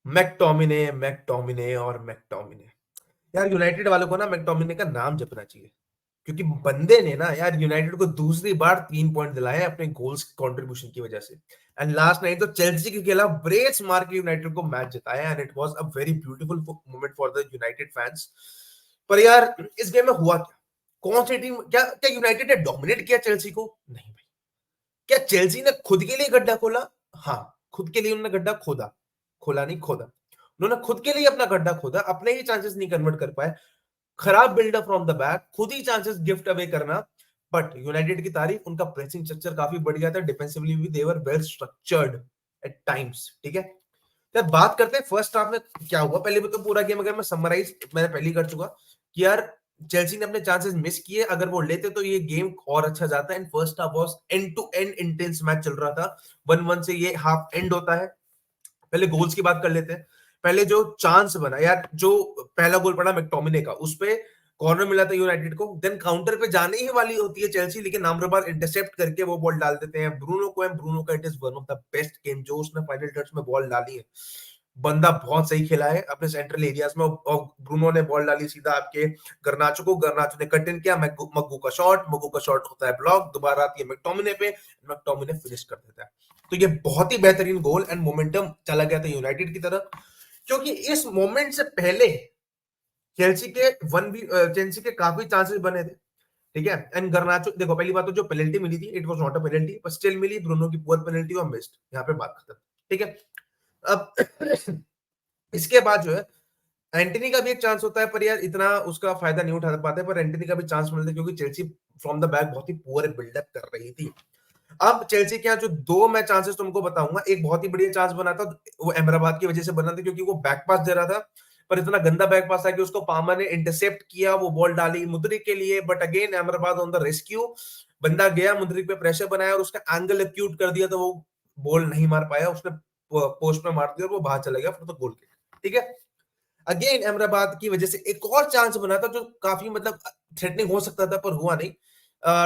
McTominay, McTominay और McTominay. यार United वालों को ना मैकटोमिने का नाम जपना चाहिए, क्योंकि बंदे ने ना यार यूनाइटेड को दूसरी बार 3 पॉइंट दिलाए अपने गोल्स कंट्रीब्यूशन की वजह से। एंड लास्ट नाइट तो चेल्सी के खिलाफ ब्रेस मार के यूनाइटेड को मैच जिताया, and it was a very beautiful moment for the United fans. पर यार इस गेम में हुआ क्या? कौन सी टीम, क्या क्या यूनाइटेड ने डोमिनेट किया चेल्सी को? नहीं भाई। क्या चेल्सी ने खुद के लिए गड्ढा खोला? हाँ, खुद के लिए उन्होंने गड्ढा खोदा, खोला नहीं खोदा। उन्होंने खुद के लिए अपना गड्ढा खोदा, अपने ही चांसेस नहीं कन्वर्ट कर पाए। खराब बिल्डअप फ्रॉम द बैक, खुद ही चांसेस गिफ्ट अवे करना। बट यूनाइटेड की तारीफ, उनका प्रेसिंग स्ट्रक्चर काफी बढ़िया था, डिफेंसिवली भी they were well structured at times. ठीक है, तो बात करते हैं फर्स्ट हाफ में क्या हुआ। पहले भी तो पूरा गेम अगर मैं समराइज मैंने पहले कर चुका कि यार चेल्सी ने अपने चांसेस मिस किए, अगर वो लेते तो ये गेम और अच्छा जाता। And first half was end to end intense match चल रहा था, 1-1 से ये हाफ एंड होता है। पहले गोल्स की बात कर लेते हैं। पहले जो चांस बना यार, जो पहला गोल पड़ा मैकटोमिने का, उस पे कॉर्नर मिला था यूनाइटेड को, देन काउंटर पे जाने ही वाली होती है चेल्सी, लेकिन नामरोबार इंटरसेप्ट करके वो बॉल डाल देते हैं ब्रूनो को। एंड ब्रूनो का it is one of the best game जो उसने फाइनल टच में बॉल डाली है। बंदा बहुत सही खेला है अपने सेंट्रल एरियाज में, और ब्रूनो ने बॉल डाली सीधा आपके गर्नाचो को, गर्नाचो ने कट इन किया, मग्गू का शॉट, मग्गू का शॉट होता है ब्लॉक, दोबारा आती है मैकटोमिने पे, मैकटोमिने फिनिश कर देता है। तो ये बहुत ही बेहतरीन गोल, एंड मोमेंटम चला गया था यूनाइटेड की तरफ, क्योंकि इस मोमेंट से पहले चेल्सी के चेल्सी के काफी चांसेस बने थे। ठीक है, एंड गर्नाचो, देखो पहली बात तो जो पेनल्टी मिली थी, it was not a penalty, पर स्टिल मिली, ब्रूनो की पुअर पेनल्टी और मिस्ड, यहाँ पे बात खत्म। ठीक है, अब इसके बाद जो है एंटनी का भी एक चांस होता है, पर यार इतना उसका फायदा नहीं उठा पाते, पर एंटनी का भी चांस मिलता है क्योंकि चेल्सी फ्रॉम द बैक बहुत ही पुअर बिल्डअप कर रही थी। अब चेल्सी के यहाँ जो दो मैं चांसेस तुमको बताऊंगा, एक बहुत ही बढ़िया चांस बना था, वो अहमदाबाद की वजह से बना था, क्योंकि वो बैक पास दे रहा था, पर इतना गंदा बैक पास था कि उसको पामा ने इंटरसेप्ट किया, वो बॉल डाली मुद्रिक के लिए, but again Ahmedabad on the rescue. बंदा गया, मुद्रिक पे प्रेशर बनाया और उसका एंगल एक्यूट कर दिया, तो वो बॉल नहीं मार पाया, उसने पोस्ट में मार दिया और वो बाहर चला गया फॉर द गोल किक। ठीक है, अगेन अहमदाबाद की वजह से एक और चांस बना था जो काफी मतलब थ्रेटनिंग हो सकता था, पर हुआ नहीं।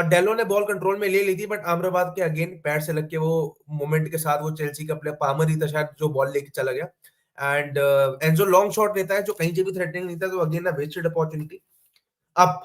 डेलो ने बॉल कंट्रोल में ले ली थी, बट अहमदाबाद के अगेन पैर से लग के वो मोमेंट के साथ वो चेल्सी का प्लेयर पामर ही था शायद जो बॉल लेके चला गया। एंड एंजो लॉन्ग शॉट लेता है जो कहीं से भी थ्रेटनिंग नहीं था, तो अगेन ना वेस्टेड अपॉर्चुनिटी। अब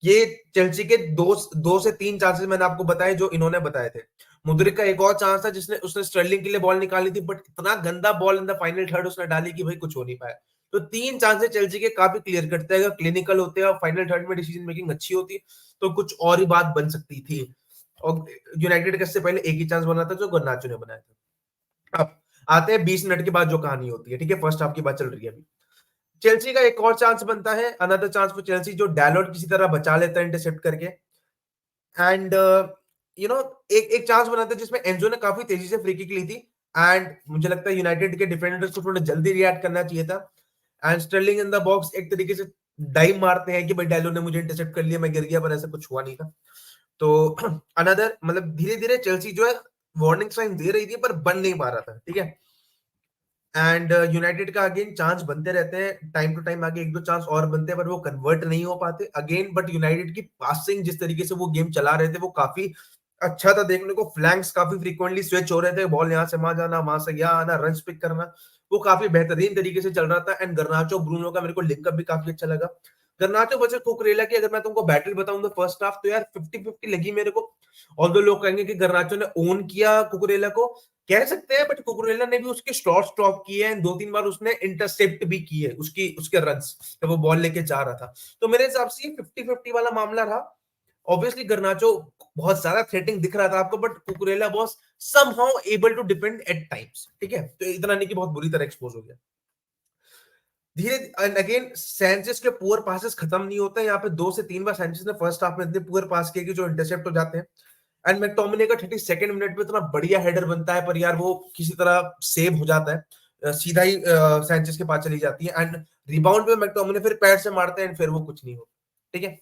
ये चेल्सी के दो से तीन चांसेस मैंने आपको बताए जो इन्होंने बताए थे। मुद्रिक का एक और चांस था जिसने उसने स्टर्लिंग के लिए बॉल निकाली थी, बट इतना गंदा ball in the final third उसने डाली कि भाई कुछ हो नहीं पाया। तो तीन चांसेस चेल्सी के काफी क्लियर कटते हैं, क्लिनिकल होते हैं और फाइनल थर्ड में डिसीजन मेकिंग अच्छी होती तो कुछ और ही बात बन सकती थी। और यूनाइटेड का इससे पहले एक ही चांस बना था जो गर्नाचो ने बनाया था। अब आते हैं 20 मिनट के बाद जो कहानी होती है। ठीक है, फर्स्ट हाफ की बात चल रही है अभी। चेल्सी का एक और चांस बनता है, अनदर चांस फॉर चेल्सी, जो डैलोट किसी तरह बचा लेता है इंटरसेप्ट करके। एंड यू नो एक एक चांस बना था जिसमें एंजो ने काफी तेजी से फ्री किक ली थी, एंड मुझे लगता है यूनाइटेड के डिफेंडर्स को थोड़ा जल्दी रिएक्ट करना चाहिए था। And Sterling in the box एक तरीके से डाइव मारते हैं कि भाई डैलो ने मुझे इंटरसेप्ट कर लिया, मैं गिर गया, पर ऐसा कुछ हुआ नहीं था। तो अनदर मतलब धीरे धीरे चेल्सी जो है वार्निंग साइन दे रही थी पर बन नहीं पा रहा था। ठीक है, एंड यूनाइटेड का अगेन चांस बनते रहते हैं, टाइम टू टाइम आगे एक दो चांस और बनते हैं, पर वो कन्वर्ट नहीं हो पाते अगेन। बट यूनाइटेड की पासिंग जिस तरीके से वो गेम चला रहे थे वो काफी अच्छा था देखने को। फ्लैंक्स काफी फ्रीक्वेंटली स्विच हो रहे थे, बॉल यहाँ से वहां जाना, वहां से यहाँ आना, रन पिक करना, वो काफी बेहतरीन तरीके से चल रहा था। एंड गर्नाचो ब्रूनो का मेरे को लिंकअप भी काफी अच्छा लगा। गर्नाचो वर्सेस कुकरेला की अगर मैं तुमको बैटल बताऊं तो फर्स्ट हाफ तो यार 50-50 लगी मेरे को। और दो लोग कहेंगे कि गर्नाचो ने ओन किया कुकरेला को, कह सकते हैं, बट कुकुरेला ने भी उसके शॉट स्टॉप किए हैं, दो तीन बार उसने इंटरसेप्ट भी किए उसकी उसके रन्स जब वो बॉल लेके जा रहा था। तो मेरे हिसाब से ये 50-50 वाला मामला रहा। ऑब्वियसली गर्नाचो बहुत ज्यादा थ्रेटिंग दिख रहा था आपको, but Cucurella was somehow able to defend at times. ठीक है, तो इतना नहीं कि बहुत बुरी तरह एक्सपोज हो गया। धीरे एंड अगेन सैंचेस के पुअर पासेस खत्म नहीं होते, यहाँ पे दो से तीन बार सैंचेस ने फर्स्ट हाफ में इतने पुअर पास किए कि जो इंटरसेप्ट हो जाते हैं। एंड मैकटोमिने का 32nd मिनट पे इतना बढ़िया हेडर बनता है, पर यार वो किसी तरह सेव हो जाता है, सीधा ही सैंचेस के पास चली जाती है। एंड रिबाउंड पे मैकटोमिने फिर पैर से मारते हैं, फिर वो कुछ नहीं होता। ठीक है,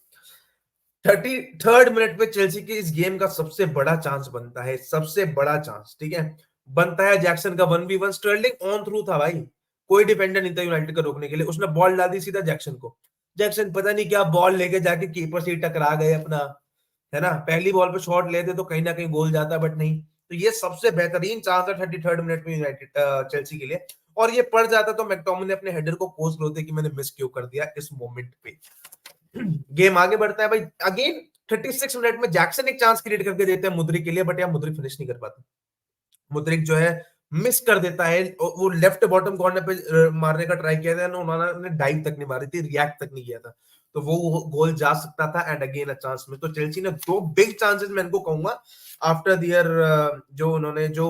33rd मिनट पे चेल्सी के इस गेम का सबसे बड़ा चांस बनता है, सबसे बड़ा चांस। ठीक है, बनता है जैक्सन का 1v1, स्टर्लिंग ऑन थ्रू था भाई, कोई डिफेंडर नहीं था यूनाइटेड को रोकने के लिए, उसने बॉल डाल दी सीधा जैक्सन को। जैक्सन पता नहीं क्या बॉल लेके जाके कीपर से टकरा गए अपना, है ना, पहली बॉल पे शॉट लेते तो कहीं ना कहीं गोल जाता, बट नहीं। तो ये सबसे बेहतरीन चांस है 33rd मिनट में यूनाइटेड चेल्सी के लिए। और ये पड़ जाता तो मैकटोमिने अपने हेडर को कोस होते कि मैंने मिस क्यों कर दिया इस मोमेंट पे। गेम आगे बढ़ता है भाई, अगेन 36 मिनट में जैक्सन एक चांस क्रिएट करके देते हैं मुद्रिक के लिए, बट यार मुद्रिक फिनिश नहीं कर पाता। मुद्रिक जो है मिस कर देता है, वो लेफ्ट बॉटम कॉर्नर पे मारने का ट्राई किया था, उन्होंने डाइव तक नहीं मारी थी, रिएक्ट तक नहीं किया था, तो वो गोल जा सकता था। एंड अगेन अ चांस में तो चेल्सी ने दो बिग चांसेस मैं इनको कहूंगा आफ्टर दियर, जो उन्होंने जो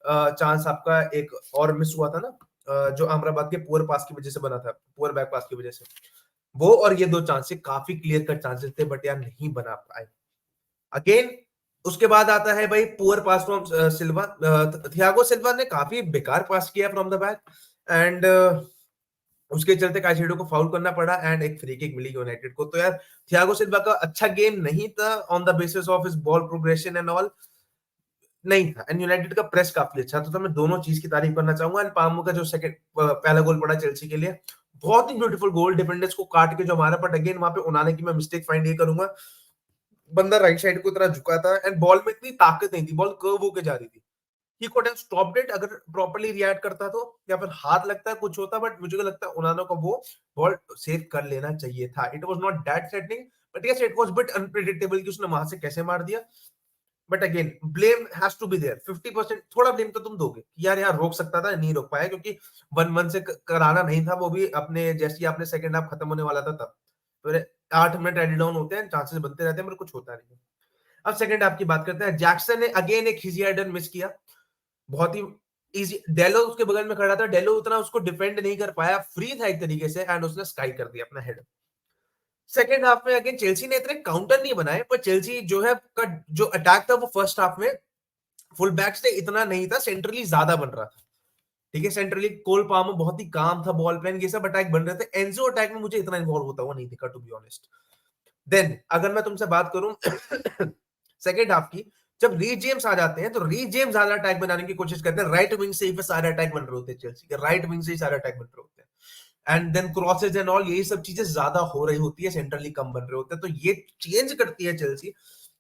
चांस आपका एक और मिस हुआ था ना, जो अहमदाबाद के पुअर पास की वजह से बना था, पुअर बैक पास की वजह से, वो और ये दो चांसेस काफी क्लियर कट चांसेस थे, बट यार नहीं बना पाए। अगेन उसके बाद आता है भाई poor pass from Silva, Thiago Silva ने काफी बेकार पास किया फ्रॉम द बैक, एंड उसके चलते काइसेडो को फाउल करना पड़ा, एंड एक फ्री किक मिली यूनाइटेड को। तो यार थियागो सिल्वा का अच्छा गेम नहीं था on the basis of his ball progression and all, नहीं था। एंड यूनाइटेड का प्रेस काफी अच्छा था, तो मैं दोनों चीज की तारीफ करना चाहूंगा। एंड पामो का जो सेकंड पहला गोल पड़ा चेल्सी के लिए, बहुत ही ब्यूटीफुल गोल, डिफेंडर्स को काट के जो मारा, बट अगेन वहां पे उनाने की मैं मिस्टेक फाइंड ये करूंगा, बंदा राइट साइड को इतना झुका था, एंड बॉल में इतनी ताकत नहीं थी, बॉल कर्व होके जा रही थी, ही कुड हैव स्टॉप्ड इट अगर प्रॉपर्ली रिएक्ट करता तो, या फिर हाथ लगता है कुछ होता, बट मुझे लगता है उनानो को वो बॉल सेव कर लेना चाहिए था। It was not that threatening, but yes it was bit unpredictable कि उसने वहां से कैसे मार दिया। But again blame has to be there, 50% थोड़ा ब्लेम तो तुम दोगे कि यार यार रोक सकता था, नहीं रोक पाया, क्योंकि 1-1 से कराना नहीं था, वो भी अपने जैसे आपने सेकंड हाफ खत्म होने वाला था तब, फिर 8 मिनट एड डाउन होते हैं, चांसेस बनते रहते हैं, पर कुछ होता नहीं। अब सेकंड हाफ की बात करते हैं, जैक्सन ने अगेन एक हिजी हेडर मिस किया, बहुत ही इजी, डेलो उसके बगल में खड़ा था, डेलो उतना उसको डिफेंड नहीं कर पाया, फ्री था एक तरीके से, एंड उसने स्काई कर दिया अपना हेडर। सेकेंड हाफ में अगेन चेल्सी ने इतने काउंटर नहीं बनाए, पर चेल्सी जो है का जो अटैक था वो फर्स्ट हाफ में फुल बैक से इतना नहीं था, सेंट्रली ज्यादा बन रहा था। ठीक है, सेंट्रली कोल पामो बहुत ही काम था, बॉल प्लेन ये सब अटैक बन रहे थे, एंजो अटैक में मुझे इतना इन्वॉल्व होता हुआ नहीं दिखा, टू बी ऑनेस्ट। देन अगर मैं तुमसे बात करूं सेकेंड हाफ की, जब री जेम्स आ जाते हैं तो री जेम्स ज्यादा अटैक बनाने की कोशिश करते हैं, राइट विंग से ही सारे अटैक बन रहे होते हैं चेल्सी के, राइट विंग से ही सारे अटैक बन रहे होते हैं, and then crosses and all, यही सब चीजें ज्यादा हो रही होती है, सेंट्रली कम बन रहे होते हैं, तो ये चेंज करती है चेल्सी,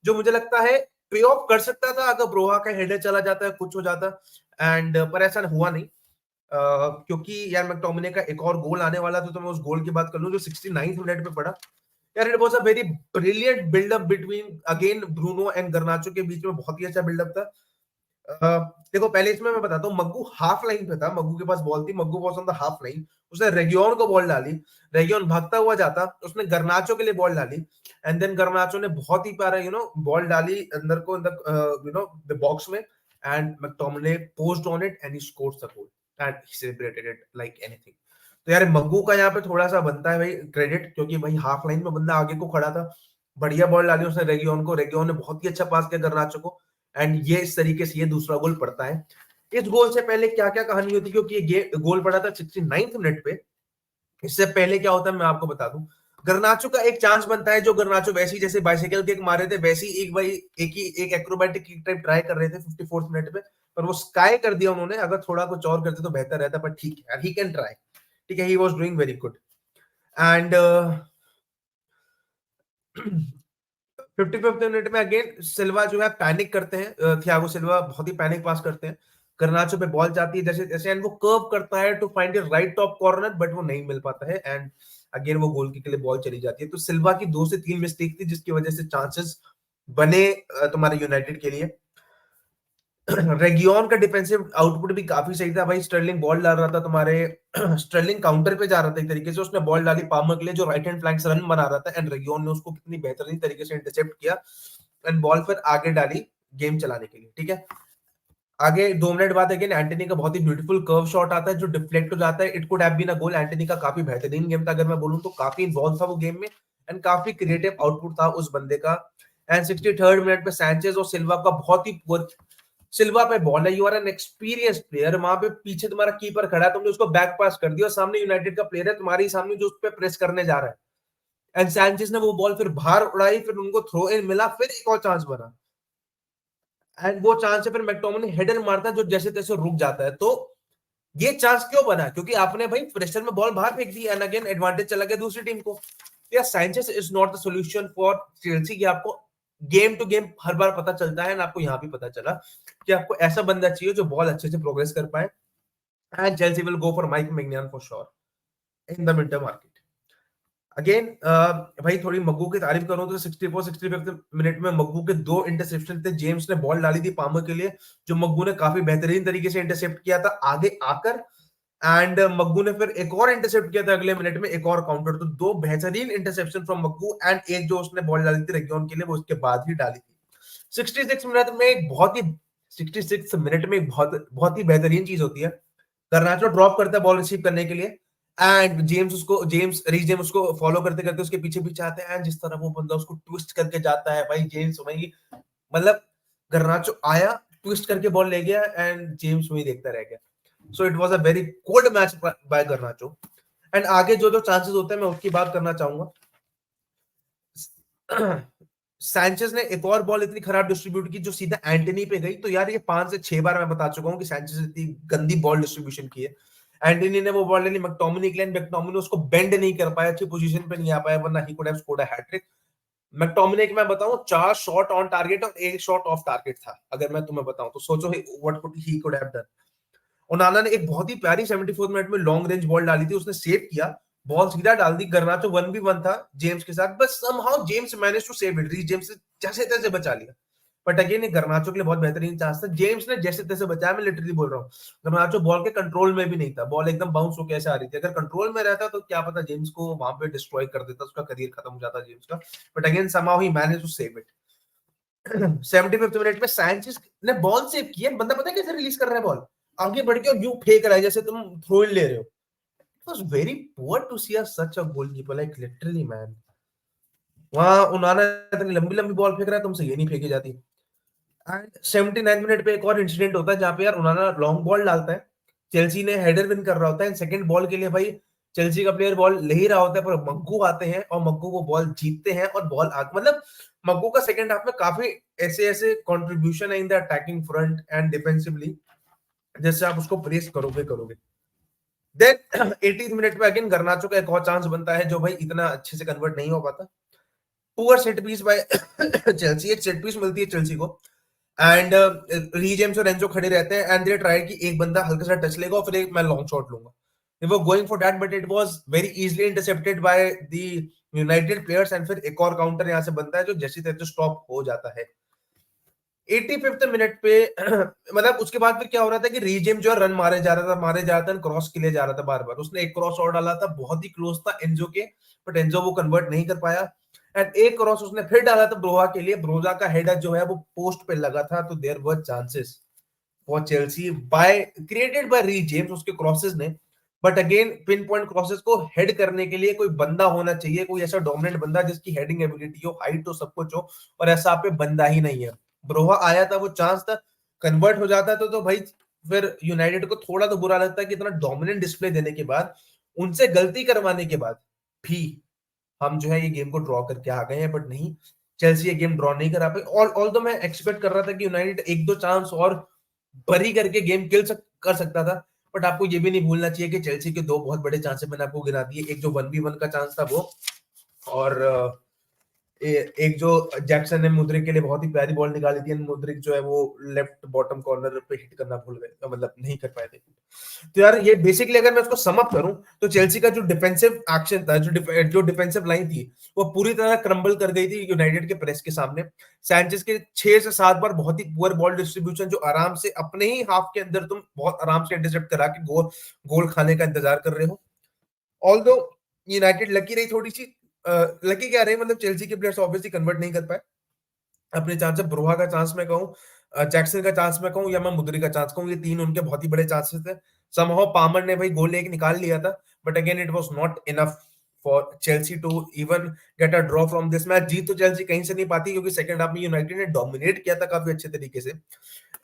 जो मुझे लगता है पे ऑफ कर सकता था अगर ब्रोहा का हेडर चला जाता है, कुछ हो जाता, एंड पर ऐसा हुआ नहीं। क्योंकि यार मैकटोमिने का एक और गोल आने वाला था, तो मैं उस गोल की बात कर लूं जो 69 मिनट में पड़ा। यार it was a very brilliant buildup between again Bruno and Garnacho के बीच में, बहुत ही अच्छा बिल्डअप था। देखो पहले इसमें मैं बताता हूँ, मग्गू हाफ लाइन पे था, मग्गू के पास बॉल थी, Maggu was on the half line, उसने रेगियोन को बॉल डाली, रेगियोन भागता हुआ जाता, उसने गर्नाचो के लिए बॉल डाली, एंड देन गर्नाचो ने बहुत ही प्यारा बॉल डाली अंदर को, द बॉक्स में, and McTominay posed on it and he scored the goal and he celebrated it like anything. तो यार मग्गू का यहाँ पे थोड़ा सा बनता है भाई क्रेडिट, क्योंकि भाई हाफ लाइन में बंदा आगे को खड़ा था, बढ़िया बॉल डाली उसने रेगियोन को, रेगियोन ने बहुत ही अच्छा पास किया गर्नाचो को, एंड ये इस तरीके से ये दूसरा गोल पड़ता है। इस गोल से पहले क्या क्या कहानी होती, क्योंकि ये गोल पड़ा था 69 मिनट पे, इससे पहले क्या होता है मैं आपको बता दूं, गर्नाचो का एक चांस बनता है, जो गर्नाचो वैसी जैसे बाइसाइकिल किक मारे थे वैसी एक भाई एक एक्रोबैटिक किक टाइप ट्राई कर रहे थे 54 मिनट पे, पर वो स्काई कर दिया उन्होंने, अगर थोड़ा कुछ और करते तो बेहतर रहता, पर ठीक है ही कैन ट्राई, ठीक है, he was doing very good. And 55th minute में अगेन सिल्वा जो है पैनिक करते हैं, थियागो सिल्वा बहुत ही पैनिक पास करते हैं, गर्नाचो पे बॉल जाती है जैसे जैसे, एंड वो कर्व करता है to find a right top corner, but वो नहीं मिल पाता है, एंड अगेन वो गोल के लिए बॉल चली जाती है। तो सिल्वा की 2 से 3 मिस्टेक थी, जिसकी वजह से चांसेस बने तुम्हारे यूनाइटेड के लिए। रेगियन का डिफेंसिव आउटपुट भी काफी सही था भाई, स्टर्लिंग बॉल डाल रहा था तुम्हारे स्टर्लिंग काउंटर पे जा रहा था एक तरीके से, उसने बॉल डाली पामर के लिए जो राइट हैंड फ्लैंक से रन बना रहा था, एंड रेगियन ने उसको कितनी बेहतरीन तरीके से इंटरसेप्ट किया, एंड बॉल फिर आगे डाली गेम चलाने के लिए। ठीक है, आगे 2 मिनट बाद अगेन एंटनी का बहुत ही ब्यूटीफुल कर्व शॉट आता है जो डिफ्लेक्ट हो जाता है, it could have been a goal. Antony का काफी बेहतरीन गेम था, अगर मैं बोलूं तो काफी इन्वॉल्व था वो गेम में, एंड काफी क्रिएटिव आउटपुट था उस बंदे का। एंड 63rd मिनट में सैंचेज और सिल्वा का बहुत ही सिल्वा पे बॉल है, you are an experience player, वहां पे पीछे तुम्हारा कीपर खड़ा है, तुमने उसको बैक पास कर दिया, और सामने यूनाइटेड का प्लेयर है तुम्हारे सामने जो उस पर प्रेस करने जा रहा है, एंड सैंचेज ने वो बॉल फिर बाहर उड़ाई, फिर उनको थ्रो इन मिला, फिर एक और चांस बना, एंड वो चांस है फिर मैकटोमिने हेडर मारता है जो जैसे तैसे रुक जाता है। तो ये चांस क्यों बना, क्योंकि आपने भाई प्रेशर में बॉल बाहर फेंक दी, एंड अगेन एडवांटेज चला गया दूसरी टीम को। या Sanchez is not the solution for Chelsea, कि आपको गेम टू गेम हर बार पता चलता है, ना आपको यहाँ भी पता चला कि आपको ऐसा बंदा चाहिए जो बॉल अच्छे से प्रोग्रेस कर पाए, and Chelsea will go for Mike Maignan for sure in the winter market. Again भाई थोड़ी मग्गू की तारीफ करूं तो 65 मिनट में मग्गू के 2 इंटरसेप्शन थे। जेम्स ने बॉल डाली थी पामर के लिए, जो मग्गू ने काफी बेहतरीन तरीके से इंटरसेप्ट किया था आगे आकर, एंड मग्गू ने फिर एक और इंटरसेप्ट किया था अगले मिनट में, एक और काउंटर। तो 2 बेहतरीन इंटरसेप्शन फ्रॉम मग्गू, एंड एक जो उसने बॉल डाली थी रेगियन के लिए वो उसके बाद ही डाली थी। 66 मिनट में एक बहुत ही 66 मिनट में एक बहुत बहुत ही बेहतरीन चीज होती है। गर्नाचो ड्रॉप करता है बॉल रिसीव करने के लिए, एंड जेम्स रीस जेम्स उसको फॉलो करते करते उसके पीछे पीछे आते हैं, एंड जिस तरह वो बंदा उसको ट्विस्ट करके जाता है भाई, जेम्स वही मतलब गर्नाचो आया, ट्विस्ट करके बॉल ले गया, एंड जेम्स वही देखता रह गया। So it was a very good match by गर्नाचो। And आगे जो जो चांसेस होते हैं मैं उसकी बात करना चाहूंगा। सैंचेज ने एक और बॉल इतनी खराब डिस्ट्रीब्यूट की जो सीधा एंटनी पे गई। तो यार ये 5 से 6 बार मैं बता चुका हूं कि सैंचेज इतनी गंदी बॉल डिस्ट्रीब्यूशन की है। एंटनी ने वो बॉल लेनी मैकटोमिनी के लिए, मैकटोमिनी उसको बेंड नहीं कर पाया, अच्छी पोजीशन पे नहीं आ पाया, वरना he could have scored a hat trick. McTominay की मैं बताऊं 4 शॉट ऑन टारगेट और 1 शॉट ऑफ टारगेट था। अगर मैं तुम्हें बताऊं तो सोचो what could he could have done. ओनाना ने एक बहुत ही प्यारी 74 मिनट में लॉन्ग रेंज बॉल डाली थी, उसने सेव किया, बॉल सीधा डाल दी। गर्नाचो 1v1 था जेम्स के साथ, बस somehow James manage to save it. Reece James ने जैसे तैसे बचा लिया, बट अगेन ये गर्नाचो के लिए बहुत बेहतरीन चांस था। जेम्स ने जैसे तैसे बचाया, मैं लिटरली बोल रहा हूँ। गर्नाचो बॉल के कंट्रोल में भी नहीं था, बॉल एकदम बाउंस होकर ऐसे आ रही थी। अगर कंट्रोल में रहता तो क्या पता जेम्स को वहां पे डिस्ट्रॉय कर देता, उसका करियर खत्म हो जाता जेम्स का, but again somehow he manage to save it. 75th minute में सैंचेज ने बॉल सेव किया, बंदा पता है कैसे रिलीज कर रहा है बॉल, आगे बढ़ के और यूं फेंक रहा है जैसे तुम थ्रो इन ले रहे हो। It was very poor to see such a goalkeeper, like literally man. वहां उन्होंने इतनी लंबी लंबी बॉल फेंक रहा है, तुमसे ये नहीं फेंकी जाती। एंड 79 मिनट पे एक और इंसिडेंट होता है जहां पे यार उन्होंने लॉन्ग बॉल डालता है, चेल्सी ने हेडर विन कर रहा होता है, सेकंड बॉल के लिए भाई चेल्सी का प्लेयर बॉल ले ही रहा होता है, पर मग्गू आते हैं और मग्गू वो बॉल जीतते हैं और बॉल मतलब मग्गू का सेकंड हाफ में काफी ऐसे ऐसे कंट्रीब्यूशन है in the attacking front end defensively, जैसे आप उसको प्रेस करोगे करोगे। देन 80th मिनट पे अगेन गर्नाचो का एक और चांस बनता है जो भाई इतना अच्छे से कन्वर्ट नहीं हो पाता। Poor set piece by Chelsea, एक सेट पीस मिलती है चेल्सी को, एंड री जेम्स और एंजो खड़े रहते हैं, एंड दे ट्राई कि एक बंदा हल्का सा टच लेगा और फिर एक मैं लॉन्ग शॉट लूंगा। They were going for that, but it was very easily intercepted by the United players, and फिर एक और काउंटर यहाँ से बनता है जो जैसे तैसे स्टॉप हो जाता है। 85th मिनट पे मतलब उसके बाद फिर क्या हो रहा था कि रीजेम जो रन मारे जा रहा था, क्रॉस के लिए जा रहा था बार बार। उसने एक क्रॉस और डाला था, बहुत ही क्लोज था एंजो के, बट एंजो वो कन्वर्ट नहीं कर पाया। एंड एक क्रॉस उसने फिर डाला था ब्रोहा के लिए, ब्रोहा का हेडर जो है वो पोस्ट पे लगा था, तो there were chances for Chelsea by created by Reece James उसके क्रॉसेस ने। But again pinpoint crosses को हेड करने के लिए कोई बंदा होना चाहिए, कोई ऐसा डोमिनेंट बंदा जिसकी हेडिंग एबिलिटी हो, हाइट हो, सब कुछ हो, और ऐसा आप पे बंदा ही नहीं है। ब्रोहा आया था, वो चांस था, कन्वर्ट हो जाता तो भाई फिर यूनाइटेड को थोड़ा तो बुरा लगता है कि इतना डोमिनेंट डिस्प्ले देने के बाद, उनसे गलती करवाने के बाद भी हम जो है ये गेम को ड्रॉ करके आ गए हैं। बट नहीं, चेल्सी ये गेम ड्रॉ नहीं करा पाई। ऑल तो मैं एक्सपेक्ट कर रहा था कि यूनाइटेड एक दो चांस और बरी करके गेम कर सकता था, बट आपको ये भी नहीं भूलना चाहिए कि चेल्सी के 2 बहुत बड़े चांसेस मैंने आपको गिना दिए। एक जो 1v1 का चांस था वो, और एक जो जैक्सन ने मुद्रिक के लिए बहुत ही प्यारी बॉल निकाली थी, मुद्रिक जो है वो लेफ्ट बॉटम कॉर्नर पे हिट करना भूल गए, मतलब नहीं कर पाए थे। तो यार ये बेसिकली अगर मैं उसको सम अप करूं तो चेल्सी का जो डिफेंसिव एक्शन था, जो डिफेंसिव लाइन थी, वो पूरी तरह क्रम्बल कर गई थी यूनाइटेड के प्रेस के सामने। सैंचेज के 6 से 7 बार बहुत ही पुअर बॉल डिस्ट्रीब्यूशन, जो आराम से अपने ही हाफ के अंदर तुम बहुत आराम से इंटरसेप्ट करा के गोल खाने का इंतजार कर रहे हो। ऑल्दो यूनाइटेड लकी रही थोड़ी सी, लकी क्या रही, मतलब चेल्सी के प्लेयर्स ऑब्वियसली कन्वर्ट नहीं कर पाए अपने चांस। ब्रोहा का चांस मैं कहूं, जैक्सन का चांस मैं कहूं, या मैं मुद्री का चांस कहूं, ये तीन उनके बहुत ही बड़े चांसेस थे। समहाउ पामर ने भाई गोल एक निकाल लिया था, but again it was not enough for Chelsea to even get a draw from this match. जीत तो चेल्सी कहीं से नहीं पाती, क्योंकि सेकंड हाफ में यूनाइटेड ने डोमिनेट किया था काफी अच्छे तरीके से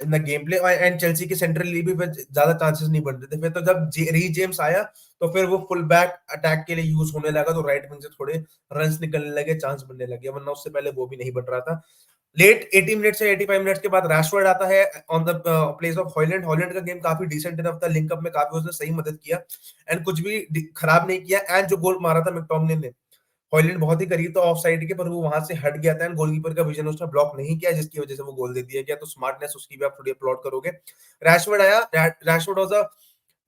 in the game play, and Chelsea के सेंट्रली भी फिर ज्यादा चांसेस नहीं बन रहे थे। फिर तो जब री जेम्स आया तो फिर वो फुल बैक अटैक के लिए यूज होने लगा, तो राइट विंग से थोड़े रन्स निकलने लगे, चांस बनने लगे, वरना उससे पहले वो भी नहीं बन रहा था। लेट 80 मिनट से 85 मिनट्स के बाद रैशवर्ड आता है on the place of Højlund. Højlund का गेम काफी डिसेंट इनफ था, लिंकअप में काफी उसने सही मदद किया एंड कुछ भी खराब नहीं किया। एंड जो गोल मारा था मैकटोमिनी ने, हॉयलैंड बहुत ही करीब था ऑफ साइड के, पर वो वहां से हट गया था एंड गोलकीपर का विजन उसने ब्लॉक नहीं किया, जिसकी वजह से वो गोल दे दिया गया। तो स्मार्टनेस उसकी भी आप थोड़ी अपलॉड करोगे। रैशवर्ड आया, Rashford was a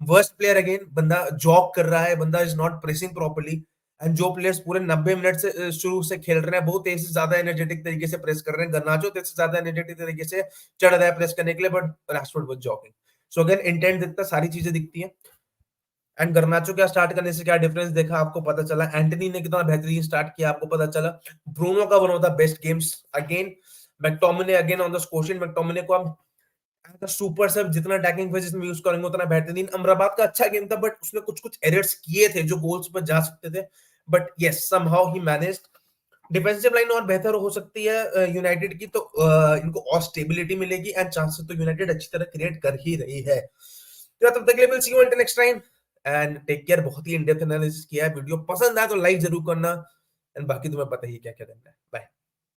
worst player again, बंदा जॉग कर रहा है, बंदा is not pressing properly, and जो प्लेयर्स पूरे 90 मिनट से शुरू से खेल रहे हैं बहुत तेज से ज्यादा एनर्जेटिक तरीके से प्रेस कर रहे हैं, गर्नाचो तेज से ज्यादा एनर्जेटिक तरीके से चढ़ रहा है प्रेस करने के लिए, but Rashford was jogging. So again intent दिखता, सारी चीजें दिखती हैं। एंड गर्नाचो क्या स्टार्ट करने से क्या डिफरेंस देखा आपको पता चला, एंटनी ने कितना बेहतरीन स्टार्ट किया आपको पता चला, ब्रूनो का one of the best games again, McTominay again on the Scotian, McTominay को हम सुपर सब जितना अटैकिंग फेजेस में यूज करेंगे उतना बेहतरीन। अमराबाद का अच्छा गेम था बट उसने कुछ कुछ एरर्स किए थे जो गोल्स पर जा सकते थे, but yes somehow he managed. Defensive line और बेहतर हो सकती है यूनाइटेड की, तो इनको और स्टेबिलिटी मिलेगी एंड चांसेस तो यूनाइटेड अच्छी तरह क्रिएट कर ही रही है। तो तब तक के लिए will see you until next time and take care. बहुत ही इन डेप्थ एनालिसिस किया है, वीडियो पसंद आया तो लाइक जरूर करना, एंड बाकी तुम्हें पता ही क्या क्या करना है। बाय।